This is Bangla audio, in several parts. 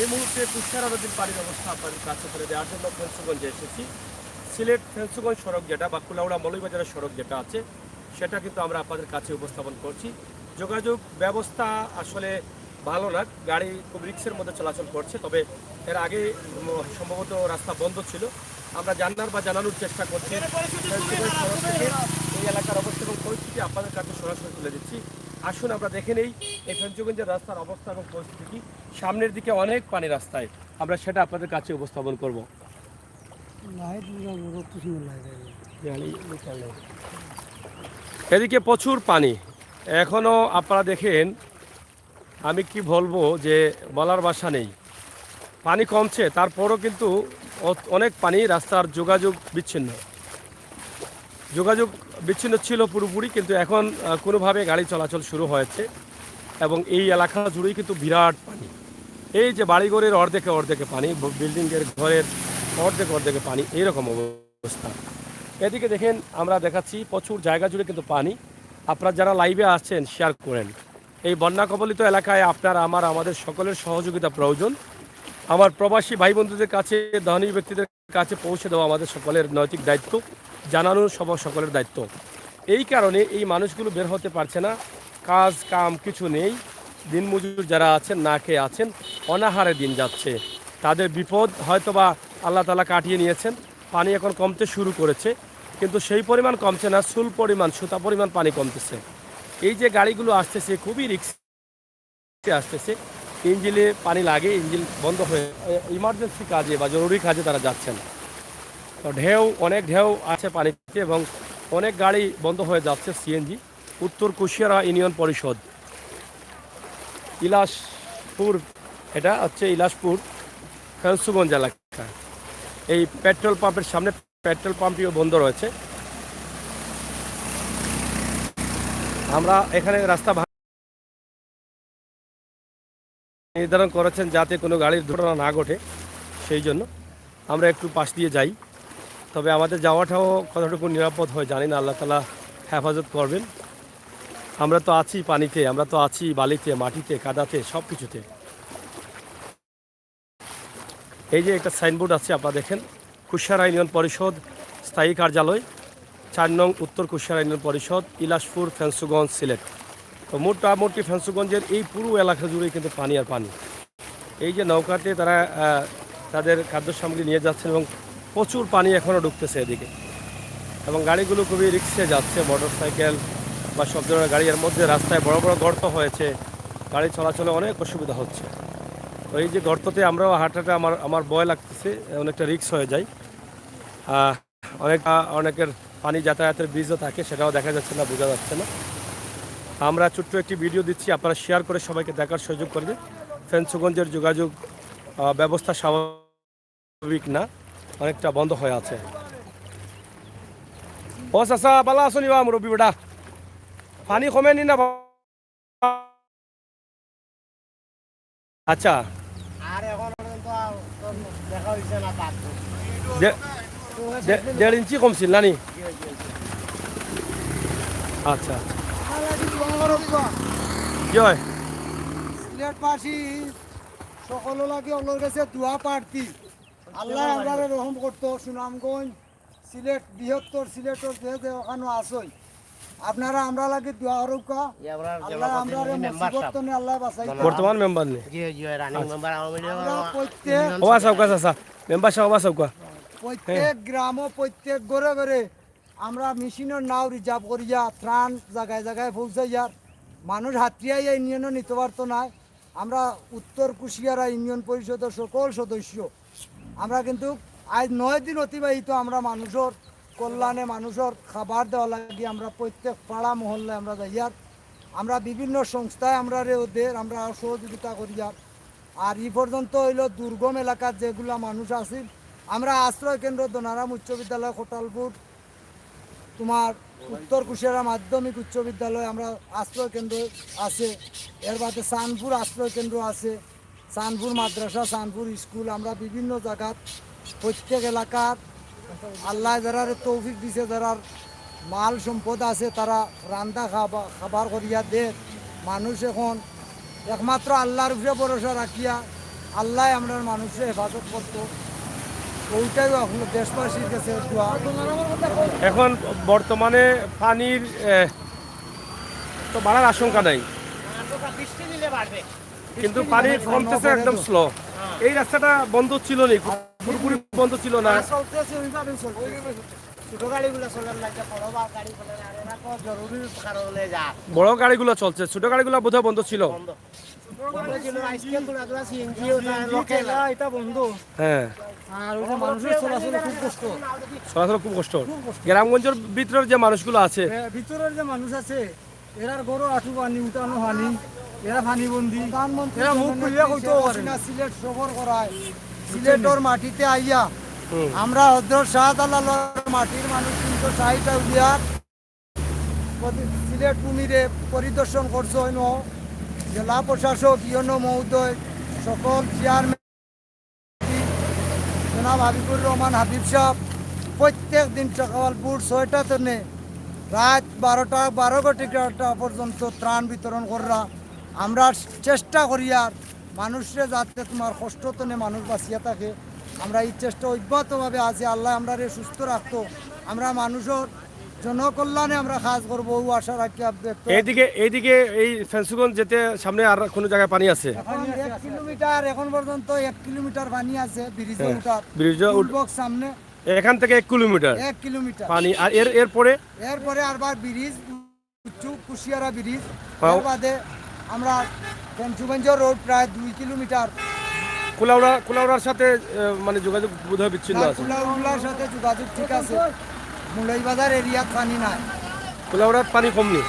এই মুহূর্তে কুষ্টিয়া নদীর পানির অবস্থা আপনাদের কাছে তুলে দেওয়ার জন্য ফেন্সুগঞ্জে এসেছি। সিলেট ফেন্সুগঞ্জ সড়ক যেটা বা কুলাউড়া মৌলভীবাজারের সড়ক যেটা আছে সেটা কিন্তু আমরা আপনাদের কাছে উপস্থাপন করছি। যোগাযোগ ব্যবস্থা আসলে ভালো না, গাড়ি খুব রিক্সের মধ্যে চলাচল করছে। তবে এর আগে সম্ভবত রাস্তা বন্ধ ছিল। আমরা জানানোর চেষ্টা করছি ফেন্সুগঞ্জ সড়ক থেকে এই এলাকার অবস্থা এবং পরিস্থিতি আপনাদের কাছে সরাসরি তুলে দিচ্ছি। আসুন আমরা দেখে নেই এই ফেন্সুগঞ্জের রাস্তার অবস্থা এবং পরিস্থিতি কি। সামনের দিকে অনেক পানি রাস্তায়, আমরা সেটা আপনাদের কাছে উপস্থাপন করব। এদিকে প্রচুর পানি এখনও আপনারা দেখেন, আমি কি বলবো যে বলার ভাষা নেই। পানি কমছে, তারপরও কিন্তু অনেক পানি, রাস্তার যোগাযোগ বিচ্ছিন্ন ছিল পুরোপুরি, কিন্তু এখন কোনোভাবে গাড়ি চলাচল শুরু হয়েছে এবং এই এলাকা জুড়েই কিন্তু বিরাট পানি। এই যে বাড়িঘরের অর্ধেকে পানি, বিল্ডিংয়ের ঘরের অর্ধেকে পানি, এইরকম অবস্থা। এদিকে দেখেন, আমরা দেখাচ্ছি প্রচুর জায়গা জুড়ে কিন্তু পানি। আপনারা যারা লাইভে আসছেন শেয়ার করেন। এই বন্যা কবলিত এলাকায় আমাদের সকলের সহযোগিতা প্রয়োজন। আমার প্রবাসী ভাই বন্ধুদের কাছে, ধনী ব্যক্তিদের কাছে পৌঁছে দেওয়া আমাদের সকলের নৈতিক দায়িত্ব, জানানো সকলের দায়িত্ব। এই কারণে এই মানুষগুলো বের হতে পারছে না, কাজ কাম কিছু নেই। দিনমজুর যারা আছেন না খেয়ে আছেন, অনাহারে দিন যাচ্ছে। তাদের বিপদ হয়তোবা আল্লাহ তাআলা কাটিয়ে নিয়েছেন। পানি এখন কমতে শুরু করেছে, কিন্তু সেই পরিমাণ কমছে না, সুতা পরিমাণ পানি কমতেছে। এই যে গাড়িগুলো আসতেছে খুবই রিস্কে আসতেছে, ইঞ্জিনে পানি লাগে, ইঞ্জিন বন্ধ হয়ে ইমার্জেন্সি কাজে বা জরুরি কাজে তারা যাচ্ছেন। তো অনেক ঢেউ আছে পানিতে এবং অনেক গাড়ি বন্ধ হয়ে যাচ্ছে। সিএনজি উত্তর কুশিয়ারা ইউনিয়ন পরিষদ, ইলাসপুর, এটা হচ্ছে ইলাসপুর ফেন্সুগঞ্জ এলাকা। এই পেট্রোল পাম্পের সামনে পেট্রোল পাম্পটিও বন্ধ রয়েছে। আমরা এখানে রাস্তা নির্ধারণ করেছেন যাতে কোনো গাড়ির দুর্ঘটনা না ঘটে, সেই জন্য আমরা একটু পাশ দিয়ে যাই। তবে আমাদের যাওয়াটাও কতটুকু নিরাপদ হয় জানি না, আল্লাহ তাআলা হেফাজত করবেন। আমরা তো আছি পানিতে, আমরা তো আছি বালিতে, মাটিতে, কাদাতে, সব কিছুতে। এই যে একটা সাইনবোর্ড আছে, আপনারা দেখেন, কুশিয়ারা ইউনিয়ন পরিষদ স্থায়ী কার্যালয়, 4 নং উত্তর কুশিয়ারা ইউনিয়ন পরিষদ, ইলাসপুর, ফেন্সুগঞ্জ, সিলেট। তো মোটামুটি ফেন্সুগঞ্জের এই পুরো এলাকা জুড়েই কিন্তু পানি আর পানি। এই যে নৌকাতে তারা তাদের খাদ্য সামগ্রী নিয়ে যাচ্ছেন এবং প্রচুর পানি এখনও ঢুকতেছে এদিকে, এবং গাড়িগুলো খুবই রিক্সে যাচ্ছে, মোটর সাইকেল বা সব ধরনের গাড়ি। এর মধ্যে রাস্তায় বড় বড় গর্ত হয়েছে, গাড়ি চলাচলে অনেক অসুবিধা হচ্ছে। তো এই যে গর্ততে আমরাও হাঁটাটা আমার ভয় লাগতেছে, অনেকটা রিক্স হয়ে যায়। অনেকের পানি যাতায়াতের ব্রিজও থাকে, সেটাও দেখা যাচ্ছে না, বোঝা যাচ্ছে না। আমরা ছোট্ট একটি ভিডিও দিচ্ছি, আপনারা শেয়ার করে সবাইকে দেখার সুযোগ করবেন। ফেন্সুগঞ্জের যোগাযোগ ব্যবস্থা স্বাভাবিক না, অনেকটা বন্ধ হয়ে আছে। ও চাচা বালা আসনি বা মুরব্বী বেটা, পানি কমেনি না? আচ্ছা, দেড় ইঞ্চি কমছিল নানি? আচ্ছা কি হয় সিলেটবাসী সকল লাগে ওনার কাছে দোয়া প্রার্থী, আল্লাহ আমরা রহম করতো। সুনামগঞ্জ সিলেট বৃহত্তর সিলেটর যে ওখানে আসই, আপনারা আমরা লাগে দোয়া রক্ষা, আল্লাহ আমরা মুসিবতনে আল্লাহ বাঁচাই। বর্তমান মেম্বার নেই প্রত্যেক গ্রাম, প্রত্যেক ঘরে ঘরে আমরা মেশিনের নাও রিজার্ভ করিয়া ত্রাণ জায়গায় জায়গায় পৌঁছাইয়ার। মানুষ হাতিয়াই ইউনিয়নও নিতে পারতো না। আমরা উত্তর কুশিয়ারা ইউনিয়ন পরিষদের সকল সদস্য আমরা কিন্তু আজ 9 দিন অতিবাহিত আমরা মানুষের কল্যাণে, মানুষের খাবার দেওয়া লাগে। আমরা প্রত্যেক পাড়া মহল্লায় আমরা যাইয়ার, আমরা বিভিন্ন সংস্থায় আমরা ওদের আমরা সহযোগিতা করিয়ার। আর এই পর্যন্ত হইল দুর্গম এলাকার যেগুলো মানুষ আছে, আমরা আশ্রয় কেন্দ্র দনারাম উচ্চ বিদ্যালয়, কোটালপুর, তোমার উত্তর কুশিয়ারা মাধ্যমিক উচ্চ বিদ্যালয় আমরা আশ্রয় কেন্দ্র আছে। এর বাদে সানপুর আশ্রয় কেন্দ্র আছে, সানপুর মাদ্রাসা, সানপুর স্কুল। আমরা বিভিন্ন জায়গাত প্রত্যেক এলাকার আল্লাহ যারার তৌফিক দিছে, যারার মাল সম্পদ আছে, তারা রান্না খাবার করিয়া দে। মানুষ এখন একমাত্র আল্লাহর উপরে ভরসা রাখিয়া আল্লাহ আমরা মানুষের হেফাজত করতো, ওইটাই এখন দেশবাসীর কাছে দোয়া। এখন বর্তমানে পানির তো বাড়ার আশঙ্কা নাই, কিন্তু পানি কমতেছে একদম স্লো। এই রাস্তাটা বন্ধ ছিল না, পুরোপুরি বন্ধ ছিল না। ছোট গাড়িগুলো চলার লাগে, জরুরি কারণে যায় বড় গাড়িগুলো চলছে, ছোট গাড়িগুলো বোধহয় বন্ধ ছিল। বন্ধ ছিল। আজকে পুরা সিএনজিও লোকাল এটা বন্ধ, হ্যাঁ, আর ওই যে মানুষের চলাচল খুব কষ্ট। চলাচল খুব কষ্ট। গ্রামগঞ্জের ভিতরের যে মানুষগুলো আছে, ভিতরের যে মানুষ আছে, এরার গরু আঠু পানি উঠানো পানি, এরা পানি বন্দি, এরা মুখ খুলিয়া কইতেও পারে না। সিলেট সফর করায়, সিলেটর মাটিতে আইয়া হুম, আমরা হজরত শাহজালালের মাটির মানুষ 360টা উলিয়ার সিলেট কুমিরে পরিদর্শন করছে। হইন জেলা প্রশাসক ইয়ন মহোদয়, সকল চেয়ারম্যান জনাব হাবিবুর রহমান হাবিব সাহেব প্রত্যেক দিন সকাল ভোর 6টা থেকে রাত 12টা পর্যন্ত ত্রাণ বিতরণ করা। আমরা চেষ্টা করি আর মানুষের যাতে তোমার কষ্ট তনে মানুষ বাঁচিয়া থাকে, আমরা এই চেষ্টা অব্যাহতভাবে আছি। আল্লাহ আমরা সুস্থ রাখতো, আমরা মানুষের জনকল্যাণে আমরা কাজ করবো, ও আশা রাখি। এইদিকে এই ফেন্সুগঞ্জ যেতে সামনে আর কোনো জায়গায় পানি আছে? এখন 1 কিলোমিটার, এখন পর্যন্ত 1 কিলোমিটার পানি আছে ব্রিজে হ্যাঁ, উঠার, ব্রিজে টুলবক্স সামনে এখান থেকে 1 কিলোমিটার 1 কিলোমিটার পানি। আর এরপরে এরপরে আরবার ব্রিজ উঁচু কুশিয়ারা ব্রিজ, হ্যাঁ। এর বাদে আমরা ফেঞ্চুগঞ্জ রোড প্রায় 2 কিলোমিটার। কুলাউড়ার সাথে মানে যোগাযোগ বোধহয় বিচ্ছিন্ন আছে। কুলাউড়ার সাথে যোগাযোগ ঠিক আছে, মুলাইবাজার এরিয়াত পানি নাই। কুলাউড়ার পানি কমনি,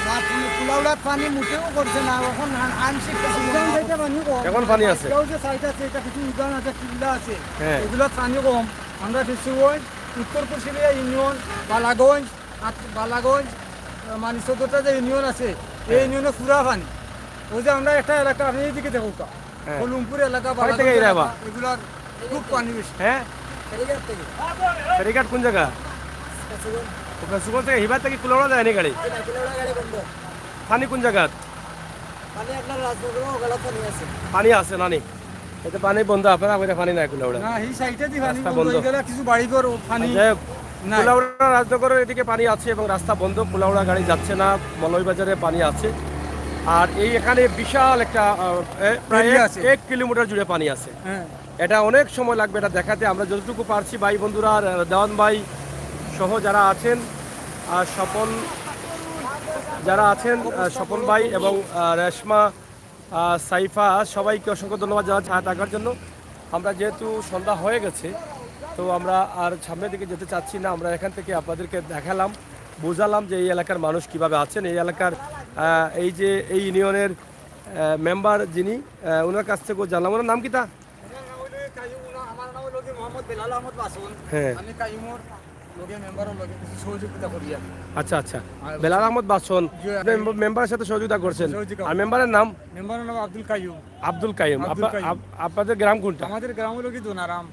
না কুলাউড়ার পানি মুটেও করছে না, এখন আংশিক এখন পানি আছে। যে সাইড আছে, এটা কিছু উদান আছে, টিল্লা আছে, হ্যাঁ, এগুলো পানি কম। আমরা ফেঞ্চুগঞ্জ, উত্তর কুশিয়ারা ইউনিয়ন, বালাগঞ্জ মানে 14টা যে ইউনিয়ন আছে, এই ইউনিয়নে পুরা পানি। ওই যে আমরা একটা এলাকা, আপনি এইদিকে দেখো হ্যাঁ। কলমপুর এলাকা, কয় থেকে এরা বা? এগুলার খুব পানি বেশি। হ্যাঁ, ফেরিঘাট কোন জায়গা? ফেন্সুগঞ্জ থেকে হিবার থেকে কুলাউড়া যায় নি গাড়ি? পানি কোন জায়গা? পানি আছে নানি, এতে পানি বন্ধ, আপনারা পানি নাই কুলাউড়া। না এই সাইডে দি পানি রাস্তা বন্ধ বন্ধ। হয়ে গেলে কিছু বাড়ি ঘর পানি যাই হোক, নাই। কুলাউড়া রাজনগরের এদিকে পানি আছে এবং রাস্তা বন্ধ, কুলাউড়া গাড়ি যাচ্ছে না। মলয়বাজারে পানি আছে। আর এই এখানে বিশাল একটা প্রায় এরিয়া আছে। 1 কিলোমিটার জুড়ে পানি আছে। হ্যাঁ, এটা অনেক সময় লাগবে এটা দেখাতে। আমরা যতটুকু পারছি ভাই বন্ধুরা, আর দেওয়ান ভাই সহ যারা আছেন, আর স্বপন যারা আছেন, স্বপন ভাই এবং রেশমা, সাইফা, সবাইকে অসংখ্য ধন্যবাদ জানাচ্ছি হাত থাকার জন্য। আমরা যেহেতু সন্ধ্যা হয়ে গেছে, তো আমরা আর সামনের দিকে যেতে চাচ্ছি না। আমরা এখান থেকে আপনাদেরকে দেখালাম, বোঝালাম যে এই এলাকার মানুষ কিভাবে আছেন। এই এলাকার এই যে এই ইউনিয়নের মেম্বার যিনি, ওনার কাছ থেকেও জানলাম। ওনার নাম কি তা? আমার নাম হলো মোহাম্মদ বেলাল আহমদ বাসন। হ্যাঁ, আমি কাইমুর লগে মেম্বারের লগে কিছু সহযোগিতা করি আর। আচ্ছা আচ্ছা, বেলাল আহমদ বাসন মেম্বারের সাথে সহযোগিতা করছেন। আর মেম্বারের নাম? মেম্বারের নাম আব্দুল কাইয়ুম। আব্দুল কাইম। আব্দুল কাইয়ুম। আপনাদের গ্রাম কোনটা? আমাদের গ্রাম হলো কি দোনারাম।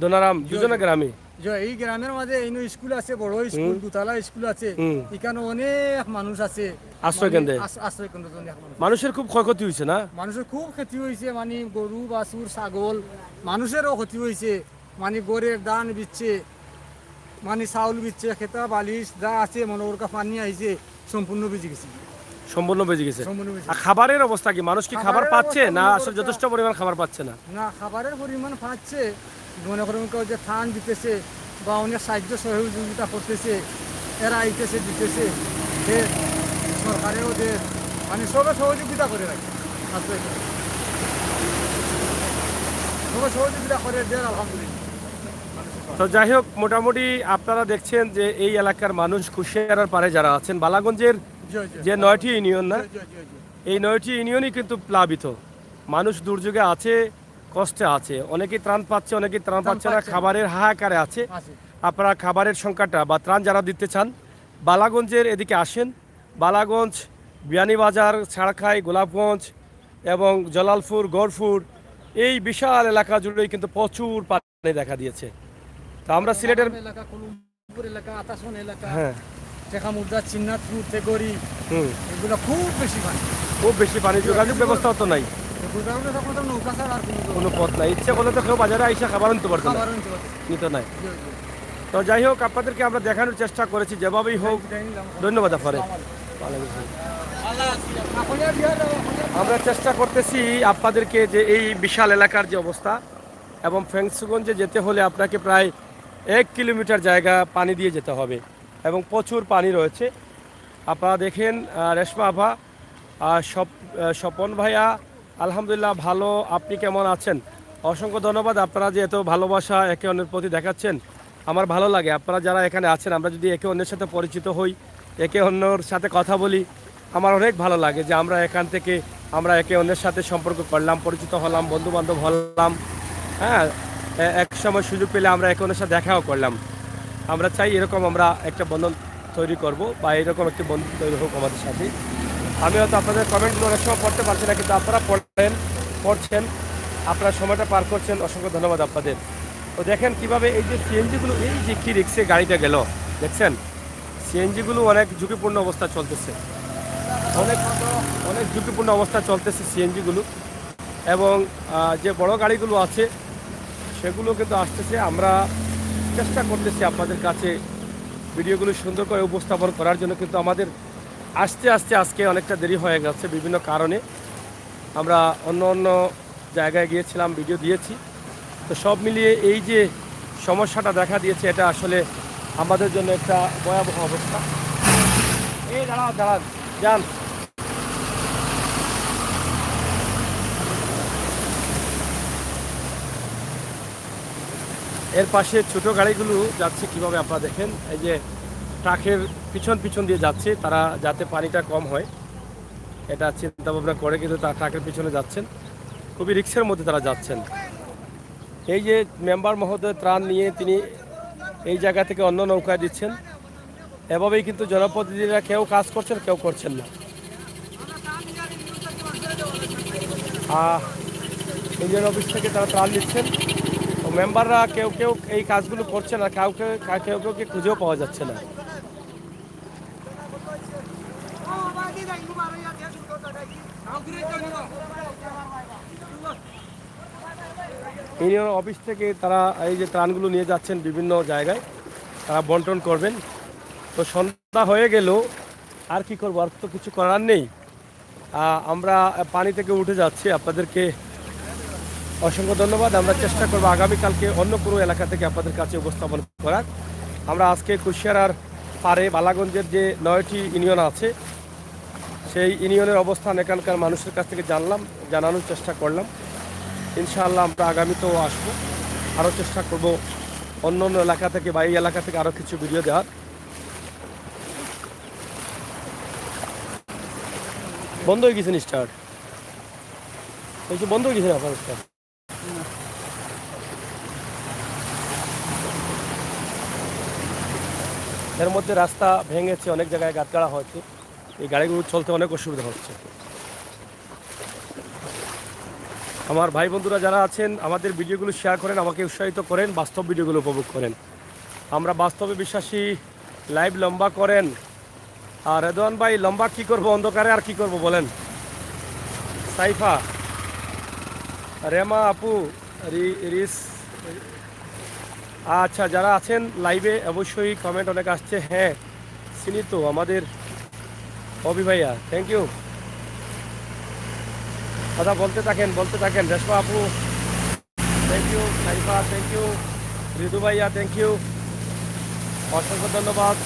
দোনারাম, দুজনের গ্রামে। যে এই গ্রামের মাঝে এই স্কুল আছে, বড় স্কুল, দুতলা স্কুল আছে, হুম। এখানে অনেক মানুষ আছে আশ্রয় কেন্দ্রে। আশ্রয় কেন্দ্র অনেক মানুষ। মানুষের খুব ক্ষয়ক্ষতি হয়েছে না? মানুষের খুব ক্ষতি হয়েছে, মানে গরু বাছুর ছাগল মানুষেরও ক্ষতি হয়েছে, মানে গরের দান বিচ্ছে, মানে চাউল বিচ্ছে, খেতা বালিশ যা আছে মনে ওর পানি আইছে সম্পূর্ণ বেজে গেছে, সম্পূর্ণ বেজে গেছে। সম্পূর্ণ বেজে আর খাবারের অবস্থা কি? মানুষ কি খাবার খাবারের পাচ্ছে অবস্থা না মনে আসলে করতে- যথেষ্ট পরিমাণ খাবার পাচ্ছে না? না খাবারের পরিমাণ পাচ্ছে, মনে করেন কেউ যে ধান দিতেছে বা অনেক সাহায্য সহযোগিতা করতেছে, এরা আইতেছে দিতেছে, সরকারের ওদের মানে সবে সহযোগিতা করে রাখে, সবে সহযোগিতা করে দেন আলহামদুলিল্লাহ। তো যাই হোক, মোটামুটি আপনারা দেখছেন যে এই এলাকার মানুষ, কুশিয়ারার পারে যারা আছেন, বালাগঞ্জের জয় জয় যে 9টি ইউনিয়ন না, জয় জয় জয় জয়। এই 9টি ইউনিয়নই কিন্তু প্লাবিত। মানুষ দুর্যোগে আছে, কষ্টে আছে, অনেকেই ত্রাণ পাচ্ছে, অনেকেই ত্রাণ পাচ্ছে না, পাচ্ছে না। খাবারের হাহাকারে আছে। আছে। আপনারা খাবারের সংকটটা বা ত্রাণ যারা দিতে চান, বালাগঞ্জের এদিকে আসেন। বালাগঞ্জ, বিয়ানীবাজার, ছাড়খাই, গোলাপগঞ্জ এবং জলালপুর, গড়পুর, এই বিশাল এলাকা জুড়েই কিন্তু প্রচুর পানি দেখা দিয়েছে। তো আমরা সিলেটের এলাকা, কলমপুর এলাকা, আতাসন এলাকা, হ্যাঁ, টেকা মুর্দা, চিন্নাথপুর, তেগরি, হুম, এগুলো খুব বেশি পানি। খুব বেশি পানি, যোগাযোগ ব্যবস্থাও তো নাই। গুজরাটে তখন তো নৌকা ছাড়া আর কোনো পথ নাই, ইচ্ছে করলে তো কেউ বাজারে আইসা খাবার নিতে পারতো না, খাবার নিতে পারছে নিতে নাই। তো যাই হোক, আপনাদেরকে আমরা দেখানোর চেষ্টা করেছি যেভাবেই হোক। ধন্যবাদ আপনারে। আমরা চেষ্টা করতেছি আপনাদেরকে যে এই বিশাল এলাকার যে অবস্থা, এবং ফেংসুগঞ্জে যেতে হলে আপনাকে প্রায় 1 কিলোমিটার জায়গা পানি দিয়ে যেতে হবে এবং প্রচুর পানি রয়েছে। আপনারা দেখেন রেশমা আভা, স্বপন ভাইয়া, আলহামদুলিল্লাহ ভালো। আপনি কেমন আছেন? অসংখ্য ধন্যবাদ। আপনারা যে এত ভালোবাসা একে অন্যের প্রতি দেখাচ্ছেন, আমার ভালো লাগে। আপনারা যারা এখানে আছেন, আমরা যদি একে অন্যের সাথে পরিচিত হই, একে অন্যর সাথে কথা বলি, আমার অনেক ভালো লাগে যে আমরা এখান থেকে আমরা একে অন্যের সাথে সম্পর্ক করলাম, পরিচিত হলাম, বন্ধু বান্ধব হলাম। হ্যাঁ, এক সময় সুযোগ পেলে আমরা একে অন্যের সাথে দেখাও করলাম। আমরা চাই এরকম আমরা একটা বন্ধন তৈরি করব, বা এরকম একটি বন্ধন তৈরি হোক আমাদের সাথে। আমি হয়তো আপনাদের কমেন্টগুলো অনেক সময় পড়তে পারছি না, কিন্তু আপনারা পড়ছেন, আপনারা সময়টা পার করছেন, অসংখ্য ধন্যবাদ আপনাদের। তো দেখেন কিভাবে এই যে সিএনজিগুলো, এই যে কি রিক্সে গাড়িটা গেল, দেখছেন সিএনজিগুলো অনেক ঝুঁকিপূর্ণ অবস্থা চলতেছে, অনেক অনেক ঝুঁকিপূর্ণ অবস্থা চলতেছে সিএনজিগুলো। এবং যে বড় গাড়িগুলো আছে সেগুলো কিন্তু আসতেছে। আমরা চেষ্টা করতেছি আপনাদের কাছে ভিডিওগুলো সুন্দর করে উপস্থাপন করার জন্য, কিন্তু আমাদের আস্তে আস্তে আজকে অনেকটা দেরি হয়ে যাচ্ছে বিভিন্ন কারণে। আমরা অন্য অন্য জায়গায় গিয়েছিলাম, ভিডিও দিয়েছি। তো সব মিলিয়ে এই যে সমস্যাটা দেখা দিয়েছে, এটা আসলে আমাদের জন্য একটা ভয়াবহ অবস্থা। এই দাঁড়ান যান। এর পাশে ছোট গাড়িগুলো যাচ্ছে কিভাবে আপনারা দেখেন, এই যে ট্রাকের পিছন দিয়ে যাচ্ছে তারা, যাতে পানিটা কম হয় এটা চিন্তা ভাবনা করে, কিন্তু তার ট্রাকের পিছনে যাচ্ছেন, খুবই রিক্সের মধ্যে তারা যাচ্ছেন। এই যে মেম্বার মহোদয় ত্রাণ নিয়ে তিনি এই জায়গা থেকে অন্য নৌকায় দিচ্ছেন, এভাবেই কিন্তু জনপ্রতিনিধিরা কেউ কাজ করছেন, কেউ করছেন না। ইউনিয়ন অফিস থেকে তারা ত্রাণ দিচ্ছেন, তো মেম্বাররা কেউ কেউ এই কাজগুলো করছে না, কেউ খুঁজেও পাওয়া যাচ্ছে না। ইউনিয়ন অফিস থেকে তারা এই যে ত্রাণগুলো নিয়ে যাচ্ছেন বিভিন্ন জায়গায়, তারা বন্টন করবেন। তো সন্ধ্যা হয়ে গেল, আর কি করবো, আর তো কিছু করার নেই। আমরা পানি থেকে উঠে যাচ্ছি। আপনাদেরকে অসংখ্য ধন্যবাদ। আমরা চেষ্টা করবো আগামীকালকে অন্য কোনো এলাকা থেকে আপনাদের কাছে উপস্থাপন করার। আমরা আজকে কুশিয়ারার পারে বালাগঞ্জের যে 9টি ইউনিয়ন আছে, সেই ইউনিয়নের অবস্থান এখানকার মানুষের কাছ থেকে জানানোর চেষ্টা করলাম। ইনশাআল্লাহ আমরা আগামীতেও আসবো, আরও চেষ্টা করব অন্য অন্য এলাকা থেকে বা এই এলাকা থেকে আরও কিছু ভিডিও দেওয়ার। বন্ধ হয়ে গেছে স্টার্ট, বন্ধ হয়ে গেছে আপনার স্টার্ট। এর মধ্যে রাস্তা ভেঙেছে, অনেক জায়গায় গাড়া হয়েছে, এই গাড়িগুলো চলতে অনেক অসুবিধা হচ্ছে। আমার ভাই বন্ধুরা যারা আছেন, আমাদের ভিডিওগুলো শেয়ার করেন, আমাকে উৎসাহিত করেন, বাস্তব ভিডিওগুলো উপভোগ করেন। আমরা বাস্তবে বিশ্বাসী। লাইভ লম্বা করেন। আর রেদওয়ান ভাই, লম্বা কি করব অন্ধকারে, আর কি করব বলেন? সাইফা, রেমা আপু, রিস, আচ্ছা যারা আছেন লাইভে অবশ্যই কমেন্ট অনেক আসছে। হ্যাঁ চিনি তো, আমাদের অভি ভাইয়া, থ্যাংক ইউ। কথা বলতে থাকেন। রেশমা আপু thank you, Saifa thank you, Ritu ভাইয়া থ্যাংক ইউ, অসংখ্য ধন্যবাদ।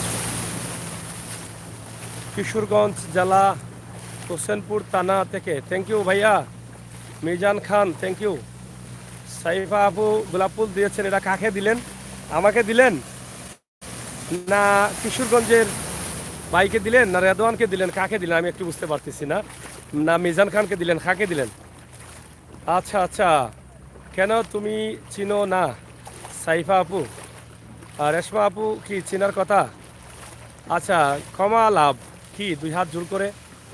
কিশোরগঞ্জ জেলা হোসেনপুর থানা থেকে থ্যাংক ইউ ভাইয়া। মিজান খান থ্যাংক ইউ। সাইফা আপু গোলাপ ফুল দিয়েছেন, এটা কাকে দিলেন? আমাকে দিলেন না কিশোরগঞ্জের ভাইকে দিলেন, না রেদওয়ানকে দিলেন? কাকে দিলেন আমি একটু বুঝতে পারতেছি না। না মিজান খানকে দিলেন, কাকে দিলেন? আচ্ছা আচ্ছা, কেন তুমি চিনো না সাইফা আপু? আর রেশমা আপু কি চিনার কথা? আচ্ছা, ক্ষমা লাভ কি, 2 হাত জোর করে।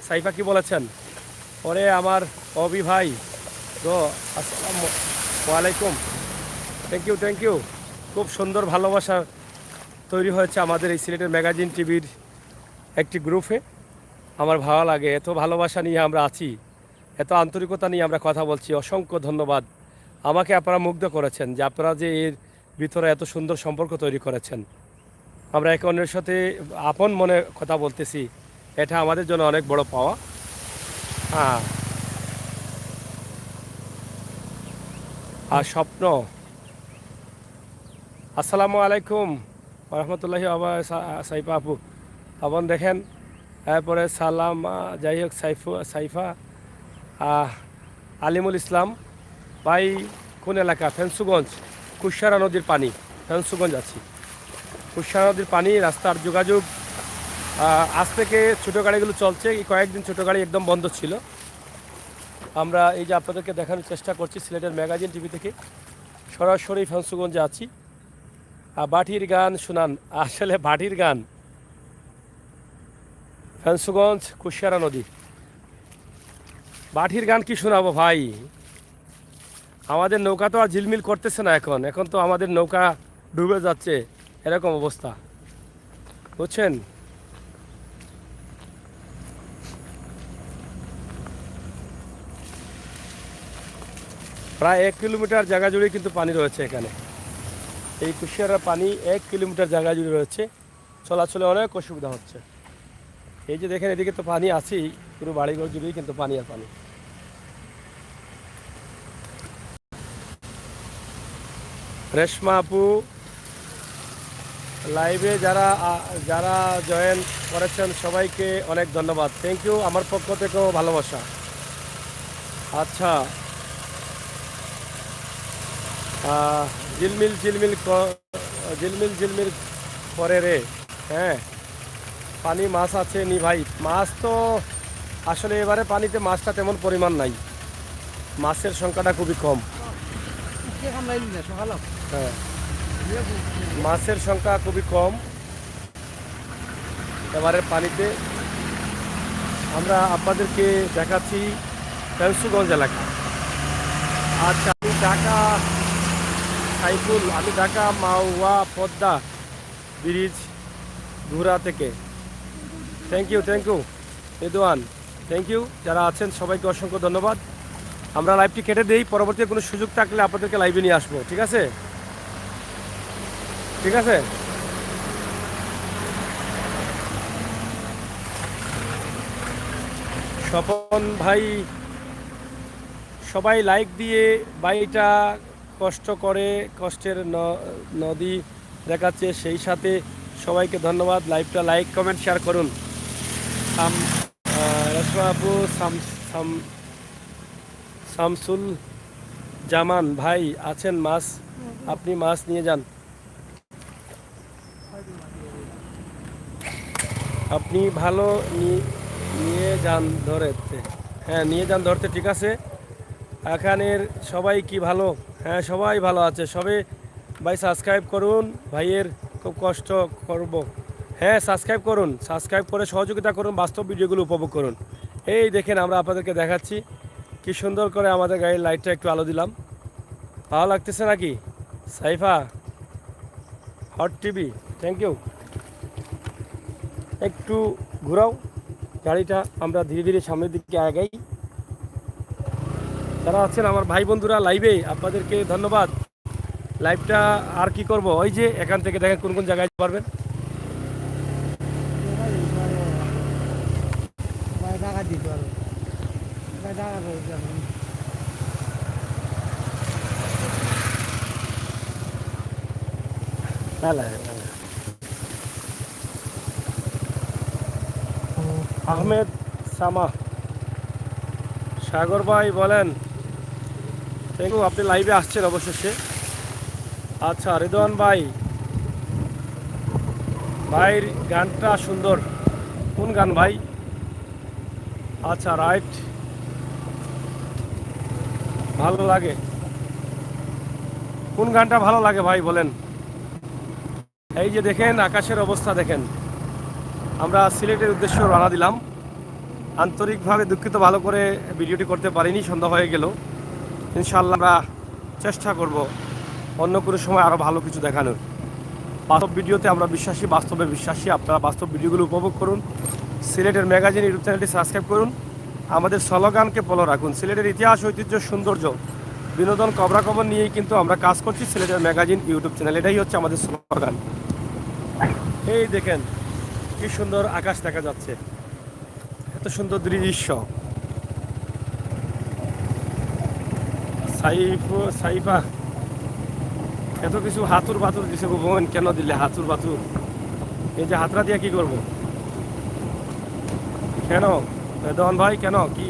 সাইফা কি বলেছেন? ওরে আমার অভি ভাই গো, আসসালামু আলাইকুম, থ্যাংক ইউ। খুব সুন্দর ভালোবাসা তৈরি হয়েছে আমাদের এই সিলেটের ম্যাগাজিন টিভির একটি গ্রুপে। আমার ভালো লাগে, এত ভালোবাসা নিয়ে আমরা আছি, এত আন্তরিকতা নিয়ে আমরা কথা বলছি। অসংখ্য ধন্যবাদ। আমাকে আপনারা মুগ্ধ করেছেন যে আপনারা যে এর ভিতরে এত সুন্দর সম্পর্ক তৈরি করেছেন। আমরা একে অন্যের সাথে আপন মনে কথা বলতেছি, এটা আমাদের জন্য অনেক বড় পাওয়া। হ্যাঁ, আর স্বপ্ন। আসসালামু আলাইকুম রহমতুল্লাহি আবা সাইফা আপু। আপন দেখেন, এরপরে সালাম, যাই হোক সাইফা আলিমুল ইসলাম ভাই। কোন এলাকা? ফেন্সুগঞ্জ, কুশারা নদীর পানি। ফেন্সুগঞ্জ আছি। কুশারা নদীর পানি, রাস্তার যোগাযোগ আজ থেকে ছোটো গাড়িগুলো চলছে। এই কয়েকদিন ছোটো গাড়ি একদম বন্ধ ছিল। আমরা এই যে আপনাদেরকে দেখানোর চেষ্টা করছি সিলেটের ম্যাগাজিন টিভি থেকে, সরাসরি ফেন্সুগঞ্জে আছি। বাটির গান শুনান। আসলে বাটির গান, ফেন্সুগঞ্জ কুশিয়ারা নদী। বাটির গান কি শোনাবো ভাই? আমাদের নৌকা তো আর ঝিলমিল করতেছে না এখন। এখন তো আমাদের নৌকা ডুবে যাচ্ছে, এরকম অবস্থা, বুঝছেন? প্রায় 1 কিলোমিটার জায়গা জুড়ে কিন্তু পানি রয়েছে এখানে। এই কুশিয়ারার পানি 1 কিলোমিটার জায়গা জুড়ে রয়েছে। চলাচলে অনেক অসুবিধা হচ্ছে। এই যে দেখেন, এদিকে তো পানি আছেই, পুরো বাড়িঘর জুড়েই কিন্তু পানি আর পানি। রেশমা আপু, লাইভে যারা যারা জয়েন করেছেন সবাইকে অনেক ধন্যবাদ। Thank you. আমার পক্ষ থেকেও ভালোবাসা। আচ্ছা, ঝিলমিল ঝিলমিল ঝিলমিল ঝিলমিল করে রে। হ্যাঁ, পানি মাছ আছে নি ভাই? মাছ তো আসলে এবারে পানিতে মাছটা তেমন পরিমাণ নাই। মাছের সংখ্যাটা খুবই কম। হ্যাঁ, মাছের সংখ্যা খুবই কম এবারের পানিতে। আমরা আপনাদেরকে দেখাচ্ছি ফেন্সুগঞ্জ এলাকা। আচ্ছা, আমি ঢাকা সাইফুল, আমি ঢাকা মাওয়া পদ্মা ব্রিজ ঘুরা থেকে। Thank you Redwan, thank you. যারা আছেন সবাইকে অসংখ্য ধন্যবাদ। আমরা লাইভটি কেটে দিই, পরবর্তী কোনো সুযোগ থাকলে আপনাদেরকে লাইভে নিয়ে আসবো। ঠিক আছে? ঠিক আছে। স্বপন ভাই, সবাই লাইক দিয়ে বাড়িটা কষ্ট করে, কষ্টের নদী দেখাচ্ছে। সেই সাথে সবাইকে ধন্যবাদ। লাইভটা লাইক, কমেন্ট, শেয়ার করুন। রসমা আপু, শামসুল জামান ভাই আছেন মাছ, আপনি মাছ নিয়ে যান। আপনি ভালো নিয়ে যান ধরতে। হ্যাঁ, নিয়ে যান ধরতে। ঠিক আছে। এখানের সবাই কি ভালো? হ্যাঁ, সবাই ভালো আছে। সবে ভাই সাবস্ক্রাইব করুন, ভাইয়ের খুব কষ্ট করব। হ্যাঁ, সাবস্ক্রাইব করুন, সাবস্ক্রাইব করে সহযোগিতা করুন, বাস্তব ভিডিওগুলো উপভোগ করুন। এই দেখেন, আমরা আপনাদেরকে দেখাচ্ছি কি সুন্দর করে আমাদের গাড়ির লাইটটা একটু আলো দিলাম। ভালো লাগতেছে নাকি? Saifa hot TV, thank you. একটু ঘুরাও গাড়িটা, আমরা ধীরে ধীরে সামনের দিকে আগাই। যারা আছেন আমার ভাই বন্ধুরা লাইভে, আপনাদেরকে ধন্যবাদ। লাইভটা আর কি করব, ওই যে এখান থেকে দেখেন কোন কোন জায়গায় যেতে পারবেন। আহমেদ সামা, সাগর ভাই বলেন। থ্যাংক ইউ, আপনি লাইভে আসছেন অবশেষে। আচ্ছা, রেদওয়ান ভাই, ভাইয়ের গানটা সুন্দর। কোন গান ভাই? আচ্ছা, রাইট, ভালো লাগে। কোন গানটা ভালো লাগে ভাই বলেন? এই যে দেখেন আকাশের অবস্থা দেখেন। আমরা সিলেটের উদ্দেশ্যে রওনা দিলাম। আন্তরিকভাবে দুঃখিত, ভালো করে ভিডিওটি করতে পারিনি, সন্ধ্যা হয়ে গেল। ইনশাআল্লাহ আমরা চেষ্টা করব অন্য কোনো সময় আরও ভালো কিছু দেখানোর। বাস্তব ভিডিওতে আমরা বিশ্বাসী, বাস্তবে বিশ্বাসী। আপনারা বাস্তব ভিডিওগুলো উপভোগ করুন। সিলেটের ম্যাগাজিন ইউটিউব চ্যানেলটি সাবস্ক্রাইব করুন। আমাদের স্লোগানকে ফলো রাখুন। সিলেটের ইতিহাস, ঐতিহ্য, সৌন্দর্য, বিনোদন, খবরাখবর নিয়েই কিন্তু আমরা কাজ করছি সিলেটের ম্যাগাজিন ইউটিউব চ্যানেল। এটাই হচ্ছে আমাদের স্লোগান। এই দেখেন কি সুন্দর আকাশ দেখা যাচ্ছে, এত সুন্দর দৃশ্য। সাইফা এত কিছু হাতুর বাতুর দিছে গো বোন, কেন দিলে হাতুর বাতুর? এই যে হাতরা দিয়ে কি করব? কেন দন ভাই, কেন কি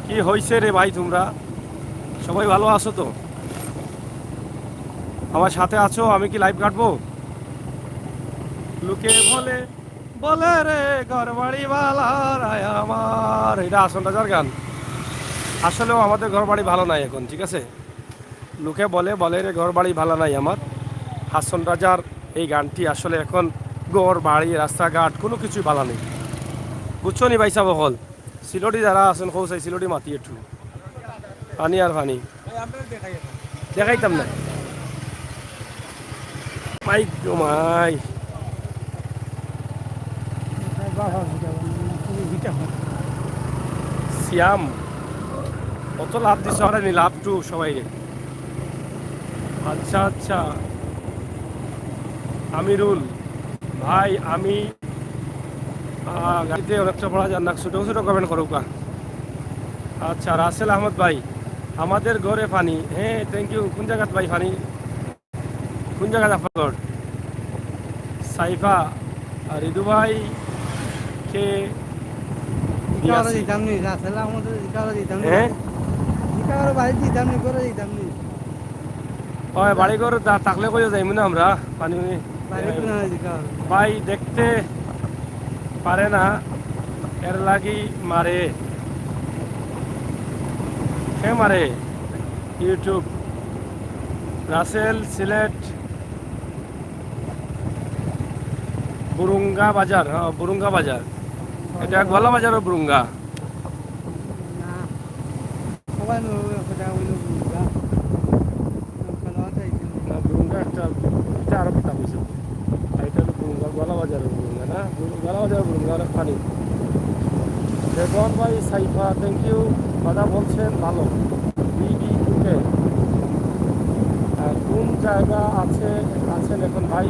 কি হয়েছে রে ভাই? তোমরা সবাই ভালো আছো তো? আমার সাথে আছো? আমি কি লাইভ কাটবো? লোকে বলে বলে রে ঘর বাড়ি বালা রায় আমার, এটা আসন রাজার গান। আসলেও আমাদের ঘর বাড়ি ভালো নাই এখন, ঠিক আছে? লোকে বলে বলে রে ঘর বাড়ি ভালো নাই আমার, হাসন রাজার এই গানটি আসলে এখন ঘর বাড়ি রাস্তাঘাট কোনো কিছুই ভালো নেই, বুঝছো নি ভাই সাব হল? সিলটি যারা আছেন কৌসাই সিলটি মাতি একটু পানি আর পানি দেখাইতাম না মাই গো মাই। সিয়াম কত লাভ দিছে ওরা, নি লাভ টু সবাই রে। আচ্ছা আচ্ছা, আমিরুল ভাই, আমি গাড়িতে অনেকটা পড়া যান না, ছোটো ছোটো কমেন্ট করো কা। আচ্ছা রাসেল আহমদ ভাই, আমাদের ঘরে পানি, হ্যাঁ থ্যাংক ইউ। কোন জায়গাত ভাই পানি, কোন জায়গায় আপনার? সাইফা আর রিদু ভাই কে হ্যাঁ বাড়ি ঘর থাকলে কই যাইম না আমরা পানি ভাই দেখতে পারে না, এর লাগি মারে। কে মারে? ইউটিউব। রাসেল সিলেট বুরুঙ্গা বাজার, হ্যাঁ বুরুঙ্গা বাজার, এটা গলা বাজার ও বুরুঙ্গা। না বুরুঙ্গা একটা, এটা আরো পিতা হয়েছে, এটা হলো বুরুঙ্গা, গলা বাজারের বুরুঙ্গা না, গলা বাজারের বুরুঙ্গা অনেক পানি। রেজন ভাই সাইফা থ্যাংক ইউ, কথা বলছেন ভালো। বিডি টুকে কোন জায়গা আছেন এখন ভাই?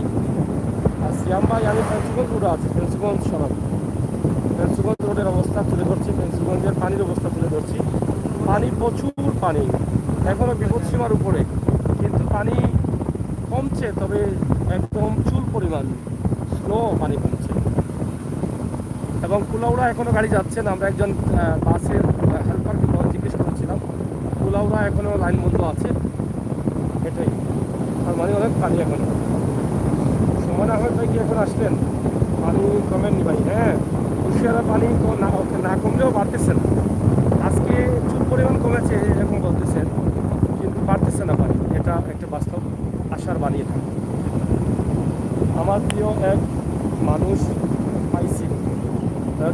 আর সিয়াম ভাই আমি ফেন্সগঞ্জ রোডে আছি, ফেন্সগঞ্জ সড়ক, ফেন্সগঞ্জ রোডের অবস্থা তুলে ধরছি, ফেন্সগঞ্জের পানির অবস্থা তুলে ধরছি। পানি প্রচুর পানি, এখনো বিপদসীমার উপরে, কিন্তু পানি কমছে, তবে একদম চুল পরিমাণ স্লো পানি কমছে। এবং কুলাউড়া এখনো গাড়ি যাচ্ছে না, আমরা একজন বাসের হেল্পারকে জিজ্ঞেস করেছিলাম, কুলাউড়া এখনো লাইন বন্ধ আছে, এটাই। আর মানে অনেক পানি এখনো। সময় না হয় ভাই কি এখন আসলেন? পানি কমেননি ভাই? হ্যাঁ কুশিয়ারা পানি না কমলেও বাড়তেছে না, আজকে চুল পরিমাণ কমেছে এরকম বলতেছেন, কিন্তু বাড়তেছে না পানি, এটা একটা বাস্তব আশার বানিয়ে থাকে। আমার প্রিয় এক মানুষ পাইছি,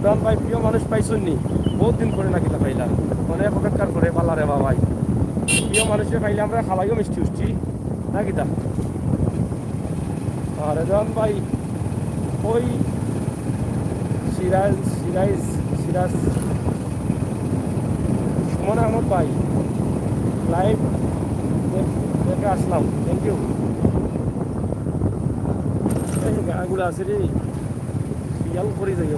দাম ভাই প্রিয় মানুষ পাইছুননি? বহুত দিন করে নাকি তা পাইলাম, অনেক অপেক্ষার করে পাল্লা রে ভাই। প্রিয় মানুষের পাইলে আমরা খাওয়াইও মিষ্টি উষ্টি নাকি তা? আর রেজন ভাই ওই সিরাজ সুমন আহমদ ভাই লাইভ দেখে আসলাম, থ্যাংক ইউ। এই গাগুলো আছে রে, পিয়াল করে যাই,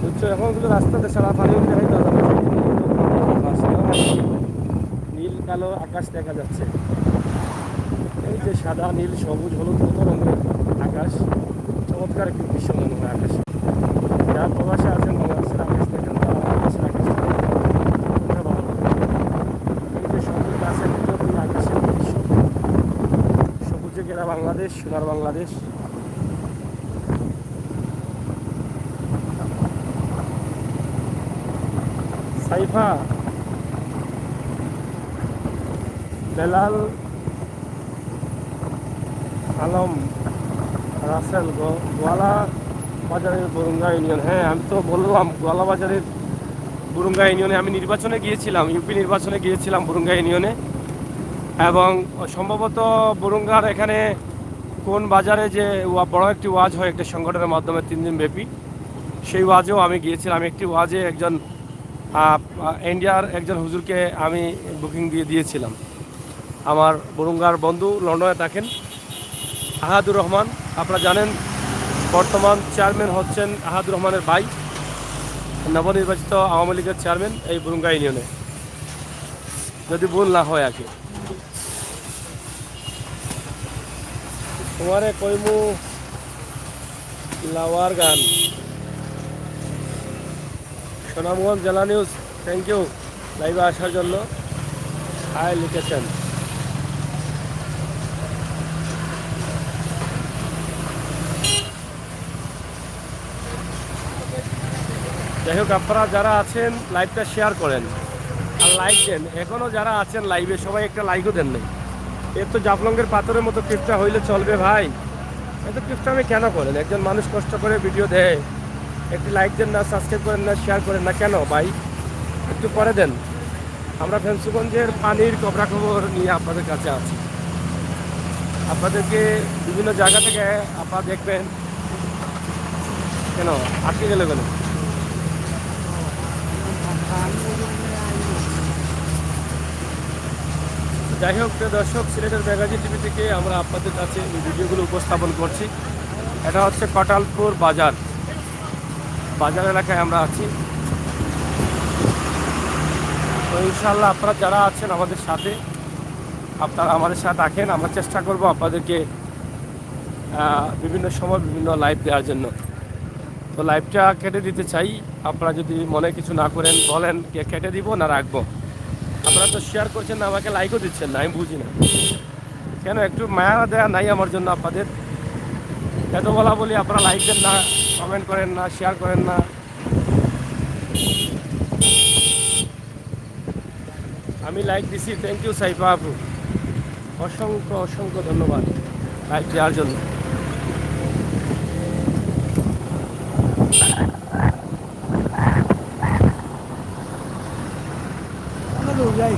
বুঝছো? এখন কিন্তু রাস্তাতে সারা পানি দেখাই দেওয়া যাবে, নীল কালো আকাশ দেখা যাচ্ছে, এই যে সাদা নীল সবুজ হলুদ কত রঙের আকাশ, চমৎকার একটি দৃশ্য মনে হয় আকাশ। যারা প্রবাসে আছেন বাংলাদেশের আকাশ দেখেন, তারা বাংলাদেশের আকাশ কোনটা ভালো লাগে? এই যে সবুজ গাছের ভিতর এই আকাশের দৃশ্য, সবুজে ঘেরা বাংলাদেশ, সোনার বাংলাদেশ। সাইফা বেলাল আলম রাসেল গোয়ালা বাজারের বুরুঙ্গা ইউনিয়ন, হ্যাঁ আমি তো বললাম গোয়ালা বাজারের বুরুঙ্গা ইউনিয়নে আমি নির্বাচনে গিয়েছিলাম, ইউপি নির্বাচনে গিয়েছিলাম বুরুঙ্গা ইউনিয়নে, এবং সম্ভবত বুরুঙ্গার এখানে কোন বাজারে যে বড় একটি ওয়াজ হয় একটা সংগঠনের মাধ্যমে 3 দিন ব্যাপী, সেই ওয়াজেও আমি গিয়েছিলাম। একটি ওয়াজে একজন ইন্ডিয়ার একজন হুজুরকে আমি বুকিং দিয়ে দিয়েছিলাম। আমার বরুঙ্গার বন্ধু লন্ডনে থাকেন আহাদুর রহমান, আপনারা জানেন বর্তমান চেয়ারম্যান হচ্ছেন আহাদুর রহমানের ভাই, নবনির্বাচিত আওয়ামী লীগের চেয়ারম্যান এই বরুঙ্গা ইউনিয়নে, যদি ভুল না হয় আগে। তোমারে কইমু লাওয়ার গান। সুনামগঞ্জ জেলা নিউজ, থ্যাংক ইউ লাইভে আসার জন্য। হাই লিখেছেন। যাই হোক, আপনারা যারা আছেন লাইভটা শেয়ার করেন আর লাইক দেন। এখনও যারা আছেন লাইভে সবাই একটা লাইকও দেন নাই। এর তো জাফলঙ্গের পাথরের মতো ক্লিপটা হইলে চলবে ভাই? এত ক্লিপটা আমি কেন করেন? একজন মানুষ কষ্ট করে ভিডিও দেয়, একটি লাইক দেন না, সাবস্ক্রাইব করেন না, শেয়ার করেন না কেন ভাই? একটু করে দেন। আমরা ফেন্সুগঞ্জের পানির খবরাখবর নিয়ে আপনাদের কাছে আছি। আপনাদেরকে বিভিন্ন জায়গা থেকে আপনারা দেখবেন। কেন আটকে গেলে কেন? যাই হোক প্রিয় দর্শক, সিলেটের ম্যাগাজিন টিভি থেকে আমরা আপনাদের কাছে এই ভিডিওগুলো উপস্থাপন করছি। এটা হচ্ছে কটালপুর বাজার এলাকায় আমরা আছি। তো ইনশাআল্লাহ আপনারা যারা আছেন আমাদের সাথে, আপনারা আমাদের সাথে থাকেন। আমরা চেষ্টা করব আপনাদেরকে বিভিন্ন সময় বিভিন্ন লাইভ দেওয়ার জন্য। তো লাইভটা কেটে দিতে চাই, আপনারা যদি মনে কিছু না করেন বলেন কে কেটে দিব না রাখবো। আপনারা তো শেয়ার করছেন না, আমাকে লাইকও দিচ্ছেন না, আমি বুঝি না কেন। একটু মায়া দেওয়া নাই আমার জন্য আপনাদের? এত বলা বলি আপনারা লাইক দেন না, কমেন্ট করেন না, শেয়ার করেন না। আমি লাইক দিছি, থ্যাংক ইউ সাইফা আপু, অসংখ্য অসংখ্য ধন্যবাদ লাইক দেওয়ার জন্য।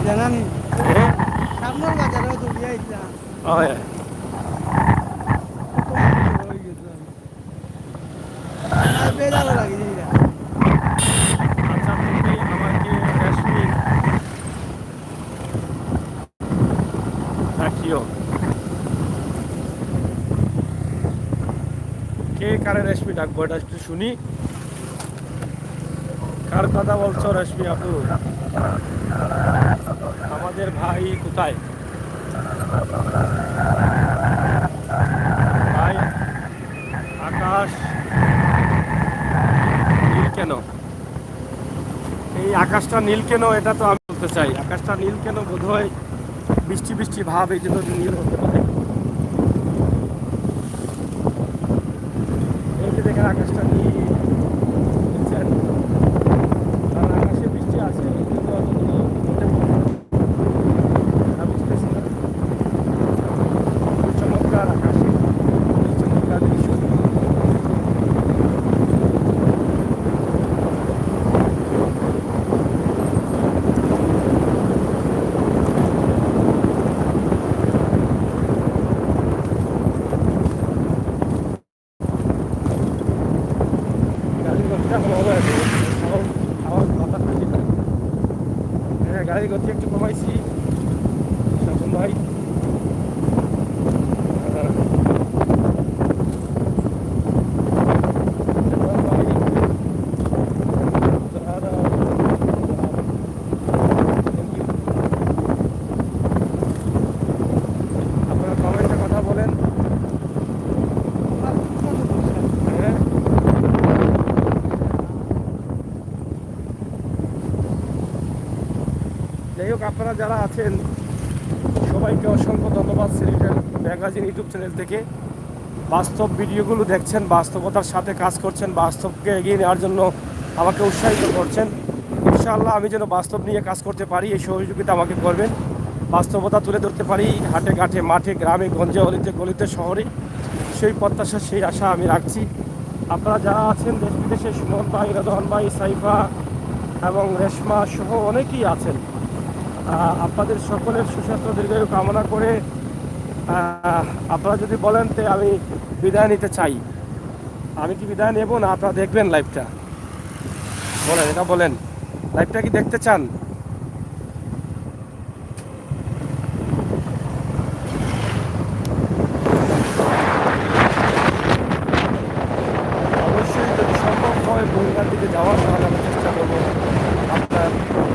জানানি হ্যাঁ সামনের বাজারে দৌড়িয়ে আইছিলাম। হয়। বেড়ালো লাগে আচ্ছা, তুমি আমাকে রেশমি রাখিও। কে কারে রেশমি ডাকবো এটা একটু শুনি। কার কথা বলছো রেশমি আপু? আমাদের ভাই কোথায়? ভাই আকাশ নীল কেন? এই আকাশটা নীল কেন এটা তো আমি বলতে চাই। আকাশটা নীল কেন? বোধহয় বৃষ্টি বৃষ্টি ভাব, এই জন্য নীল হতে পারে। এই যে দেখেন আকাশটা নীল, বুঝছেন? কারণ আকাশে বৃষ্টি আছে কিন্তু অত নীল হতে পারে না। আমি বুঝতেছি না। চমৎকার আকাশে চমৎকার দৃশ্য। গাড়ির গতি একটু কমাইছি শান্তন ভাই। আপনারা কমেন্টে কথা বলেন। হ্যাঁ, যাই হোক, আপনারা যারা আছেন সবাইকে অসংখ্য ধন্যবাদ। সিলেটের ম্যাগাজিন ইউটিউব চ্যানেল থেকে বাস্তব ভিডিওগুলো দেখছেন, বাস্তবতার সাথে কাজ করছেন, বাস্তবকে এগিয়ে নেওয়ার জন্য আমাকে উৎসাহিত করছেন। ইনশাআল্লাহ আমি যেন বাস্তব নিয়ে কাজ করতে পারি, এই সহযোগিতা আমাকে করবেন। বাস্তবতা তুলে ধরতে পারি হাটে ঘাটে, মাঠে, গ্রামে, গঞ্জে, অলিতে গলিতে, শহরে। সেই প্রত্যাশা, সেই আশা আমি রাখছি। আপনারা যারা আছেন দেশ বিদেশে, সুমন ভাই, রদন ভাই, সাইফা এবং রেশমা সহ অনেকেই আছেন, আপনাদের সকলের সুস্বাস্থ্য দীর্ঘায়ু কামনা করে আপনারা যদি বলেন তো আমি বিদায় নিতে চাই। আমি কি বিদায় নেব না আপনারা দেখবেন লাইভটা? বলেন, এটা বলেন, লাইভটা কি দেখতে চান? অবশ্যই যদি সম্ভব হয় বগুড়ার দিকে যাওয়ার, তাহলে আমি চেষ্টা করবো আপনার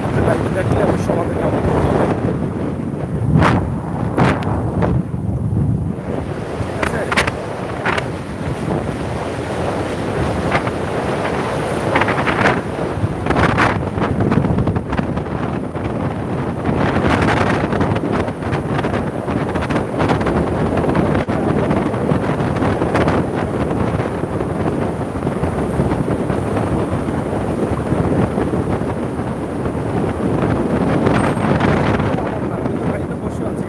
আপনার লাইভে দেখলে অবশ্যই আমাদেরকে আমন্ত্রণ করবেন। ঠিক আছে? আমি তো গাড়িতে বসে আছি।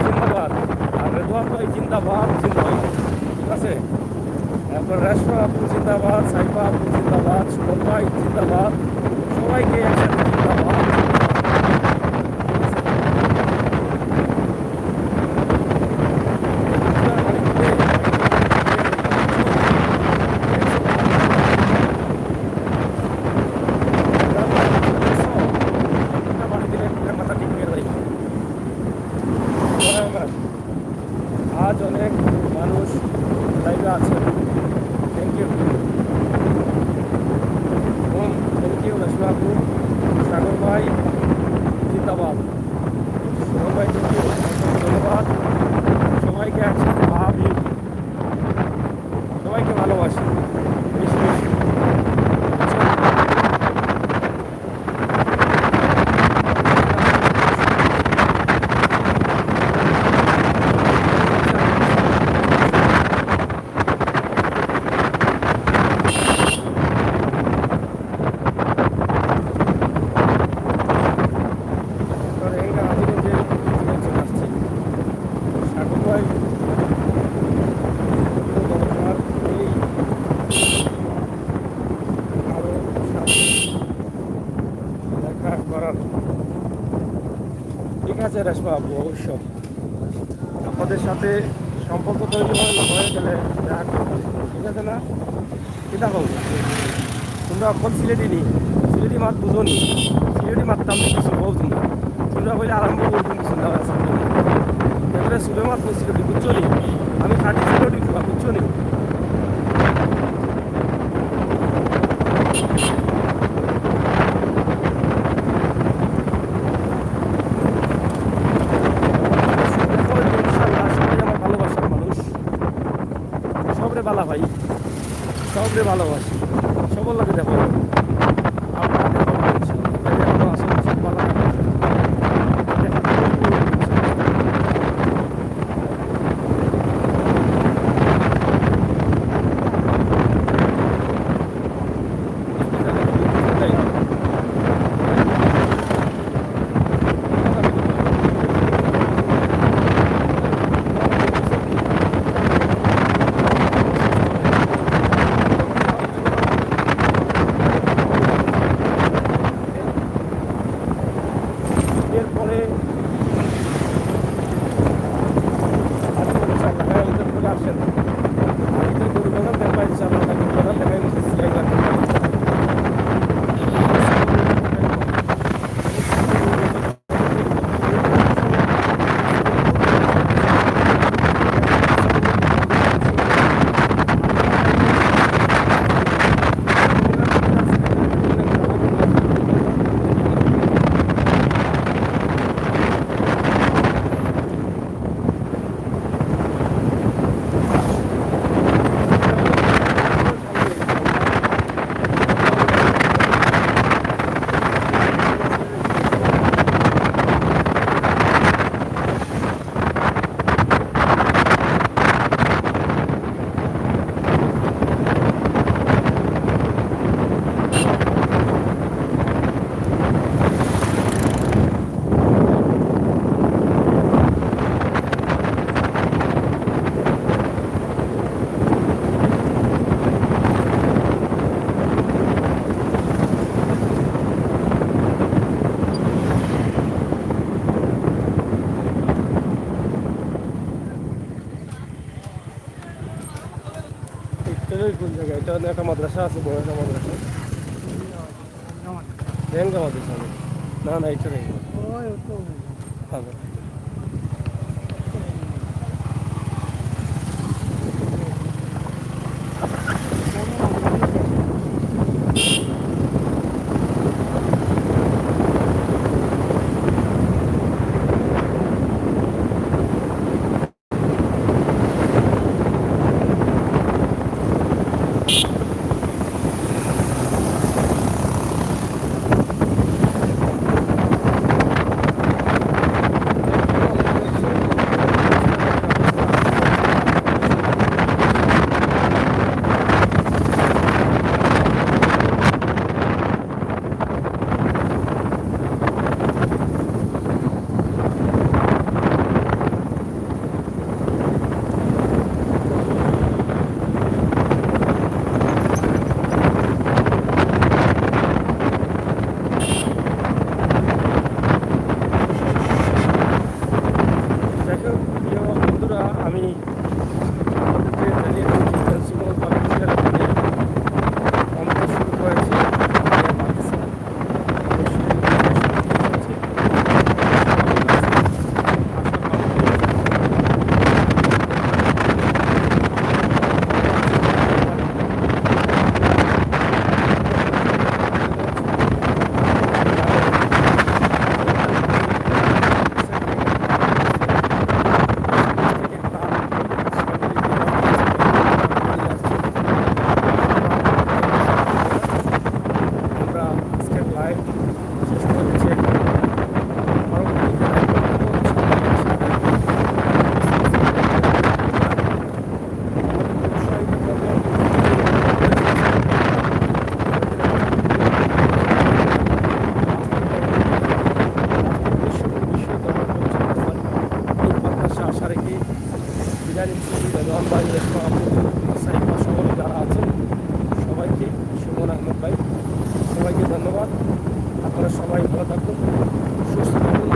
জিন্দাবাদ, আর রেদওয়ান ভাই জিন্দাবাদ, জিন্দাবাদ। ঠিক আছে, তারপর রেশমা আপু জিন্দাবাদ, সাইফা আপু জিন্দাবাদ, সুমন ভাই জিন্দাবাদ, সবাইকে একসাথে জিন্দাবাদ। মাথা ঠিক করে ভাই। আজ অনেক মানুষ লাইভে আছে। Thank you, thank you Reshma আপু, সাগর ভাই জিন্দাবাদ, সুমন ভাই থ্যাংক ইউ, ধন্যবাদ। সবাইকে একসাথে ভাবি, সবাইকে ভালোবাসি বেশি বেশি। ঠিক আছে রেশমা আপু, অবশ্যই আপনাদের সাথে সম্পর্ক তৈরি হয়ে গেলে দেখা করবো। ঠিক আছে না? কিনা হোক, তোমরা এখন সিলেটি নি, সিলেটি মাত বুঝো নি, সিলেটি মাততাম কিছু বউ তোমরা বলে আরম্ভ করবেন কিছু না আছে এবারে সুলে মাত সিলেটি বুঝছো নি, আমি খাটি সিলেটি বুঝছো নি। সবরে বালা ভাই, সবরে ভালোবাসি, সবার লাগে দেখো এখানে একটা মাদ্রাসা আছে, বড় একটা মাদ্রাসা। রেঙ্গা মাদ্রাসা না? না না, এটা রেঙ্গা। ভালো। দেখো প্রিয় বন্ধুরা, আমি আমাদের যে রেলিং প্রিন্সিপাল কলেজের অন্ত শুরু করেছি পাকিস্তান আমরা আজকের লাইভ শেষ করেছি। পরবর্তীতে লাইভ করবো। আশা রেখে বিদায় নিচ্ছি। রেজওয়ান ভাই, সাইফ সহ যারা আছেন সবাইকে, সুমন আহমেদ ভাই, সবাইকে ধন্যবাদ। আপনারা সবাই ভালো থাকুন, সুস্থ থাকুন।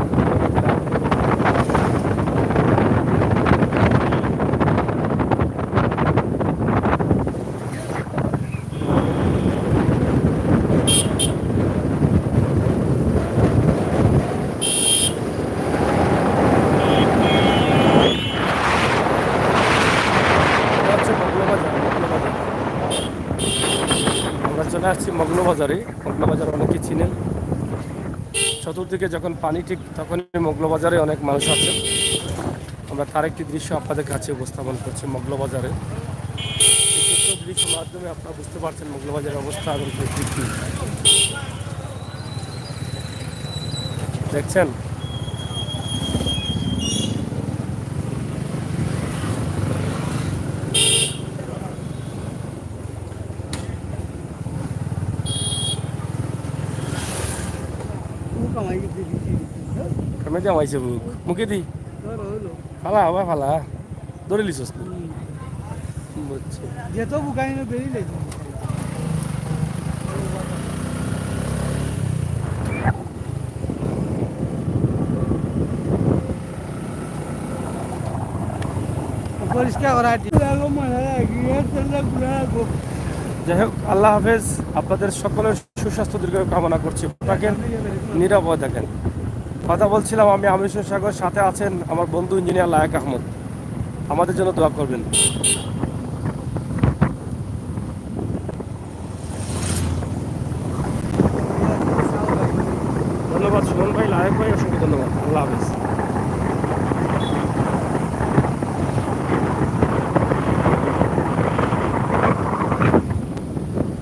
আমরা চলে আসছি মগলবাজারে। মগলবাজার অনেকে চিনেন। চতুর্দিকে যখন পানি ঠিক তখনই মগলবাজারে অনেক মানুষ আছে। আমরা তার একটি দৃশ্য আপনাদের কাছে উপস্থাপন করছি মগলবাজারে। এই চিত্র দৃশ্যের মাধ্যমে আপনারা বুঝতে পারছেন মগলবাজারের অবস্থা এবং প্রকৃতি দেখছেন। কেমন জামাইছে বুক মুখে দি ফালা হবা ফালা ধরে লিছস না বুঝছি। যেত বুকাই না বেরি লাগি পরিষ্কার করা যাই হোক, আল্লাহ হাফেজ। আপনাদের সকলের সুস্বাস্থ্য দীর্ঘায়ু কামনা করছি। থাকেন, নিরাপদ থাকেন। কথা বলছিলাম আমি আমির সাগর, সাথে আছেন আমার বন্ধু ইঞ্জিনিয়ার লায়েক আহমদ। আমাদের জন্য দোয়া করবেন। ধন্যবাদ সুমন ভাই, লায়েক ভাই, অসংখ্য ধন্যবাদ। আল্লাহ হাফেজ।